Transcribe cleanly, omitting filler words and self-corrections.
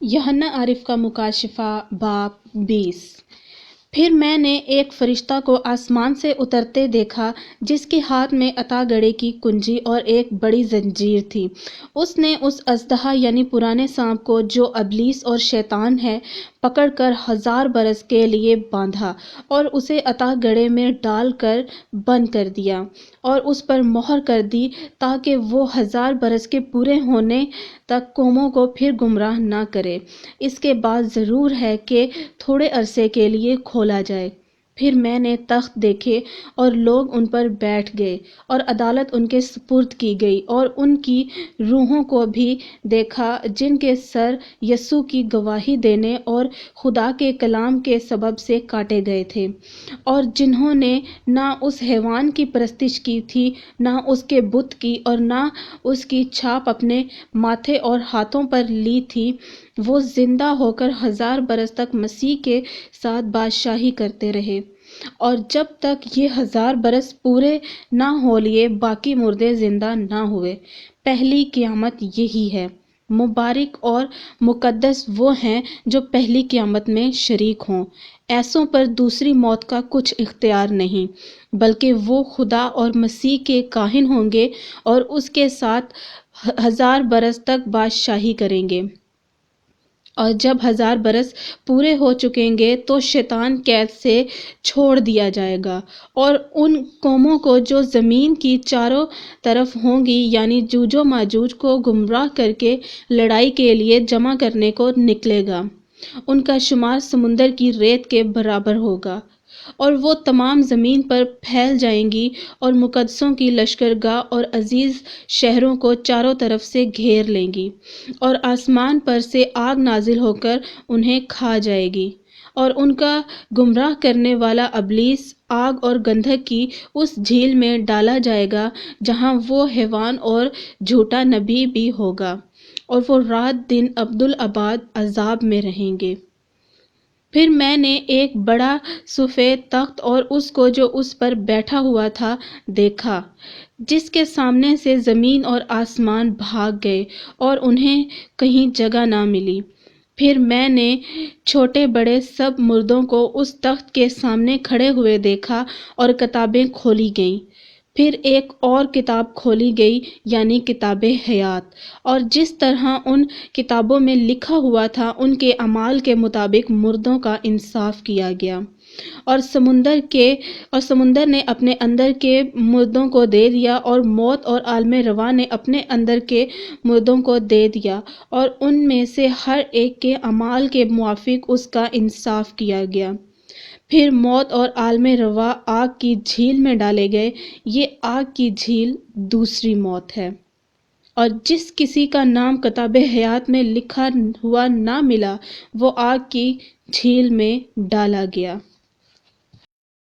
यूहन्ना आरिफ का मुकाशिफा बाब 20। फिर मैंने एक फरिश्ता को आसमान से उतरते देखा जिसके हाथ में अता गड़े की कुंजी और एक बड़ी जंजीर थी। उसने उस अजदहा यानी पुराने सांप को जो इब्लीस और शैतान है पकड़कर 1000 बरस के लिए बांधा और उसे अता गड़े में डाल कर बंद कर दिया और उस पर मोहर कर दी ताकि वो 1000 बरस के पूरे होने तक कौमों को फिर गुमराह ना करे। इसके बाद ज़रूर है कि थोड़े अरसे के लिए खोला जाए। फिर मैंने तख्त देखे और लोग उन पर बैठ गए और अदालत उनके सुपुर्द की गई और उनकी रूहों को भी देखा जिनके सर यस्सु की गवाही देने और खुदा के कलाम के सबब से काटे गए थे और जिन्होंने ना उस हैवान की परस्तिश की थी ना उसके बुत की और ना उसकी छाप अपने माथे और हाथों पर ली थी। वो जिंदा होकर 1000 बरस तक मसीह के साथ बादशाही करते रहे और जब तक ये 1000 बरस पूरे ना हो लिए बाकी मुर्दे जिंदा ना हुए। पहली क़यामत यही है। मुबारक और मुकद्दस वो हैं जो पहली क़यामत में शरीक हों। ऐसों पर दूसरी मौत का कुछ इख्तियार नहीं, बल्कि वो खुदा और मसीह के काहिन होंगे और उसके साथ 1000 बरस तक बादशाही करेंगे। और जब 1000 बरस पूरे हो चुकेंगे तो शैतान कैद से छोड़ दिया जाएगा और उन कौमों को जो ज़मीन की चारों तरफ होंगी यानी जूजो माजूज को गुमराह करके लड़ाई के लिए जमा करने को निकलेगा। उनका शुमार समुंदर की रेत के बराबर होगा और वो तमाम ज़मीन पर फैल जाएंगी और मुकद्दसों की लश्करगाह और अजीज़ शहरों को चारों तरफ से घेर लेंगी और आसमान पर से आग नाजिल होकर उन्हें खा जाएगी और उनका गुमराह करने वाला इब्लीस आग और गंधक की उस झील में डाला जाएगा जहाँ वो हैवान और झूठा नबी भी होगा और वो रात दिन अब्दुल अबाद अजाब में रहेंगे। फिर मैंने एक बड़ा सफ़ेद तख्त और उसको जो उस पर बैठा हुआ था देखा, जिसके सामने से ज़मीन और आसमान भाग गए और उन्हें कहीं जगह ना मिली। फिर मैंने छोटे बड़े सब मुर्दों को उस तख्त के सामने खड़े हुए देखा और किताबें खोली गईं। फिर एक और किताब खोली गई यानी किताबे हयात, और जिस तरह उन किताबों में लिखा हुआ था उनके अमाल के मुताबिक मुर्दों का इंसाफ किया गया और समुंदर ने अपने अंदर के मुर्दों को दे दिया और मौत और आलमे रवा ने अपने अंदर के मुर्दों को दे दिया और उनमें से हर एक के अमाल के मुआफिक उसका इंसाफ किया गया। फिर मौत और आलमे रवा आग की झील में डाले गए। ये आग की झील दूसरी मौत है। और जिस किसी का नाम किताबे हयात में लिखा हुआ ना मिला वो आग की झील में डाला गया।